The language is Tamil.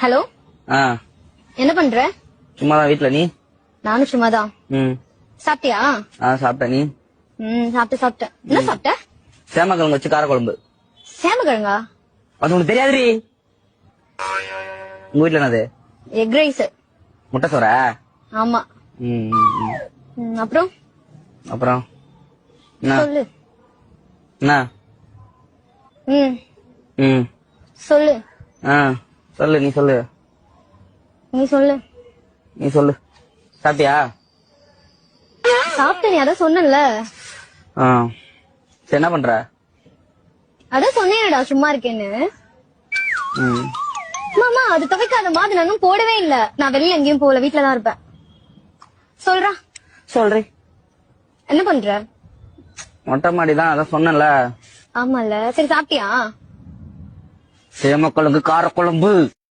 ஹலோ. என்ன பண்ற? சும்மாதான் வீட்ல. நீ? நானும் சும்மாதான். சாப்பிட்டியா? சாப்பிட்ட. நீ? சாப்பிட்டேன். என்ன சாப்பிட்ட? சேமக்கிழங்கு வச்சு காரக்குழம்பு. சேமக்கிழங்கா? அது உனக்கு தெரியாதுரி. உங்க வீட்ல என்னது? Egg rice. முட்டை சோறா? ஆமா. அப்புறம் அப்புறம் என்ன சொல்லு. என்ன? சொல்லு. சொல்லு. நீ சொல்லு. நீ சொல்லு. சாப்பிட்டியா? சாப்பிட்ட. நீ அதான் சொன்னல. சரி, என்ன பண்ற? அதான் சொன்னேன்டா சும்மா இருக்கேன்னு. மாமா அது துவைக்காதமா, அது நானும் போடவே இல்ல. நான் வெளியில எங்கேயும் போகல, வீட்டுலதான் இருப்பேன். சொல்றா. சொல்றேன். என்ன பண்ற? மொட்டை மாடிதான், அதான் சொன்னல. ஆமால. சரி சாப்பிட்டியா? சேமக்கிழங்கு காரக்குழம்பு.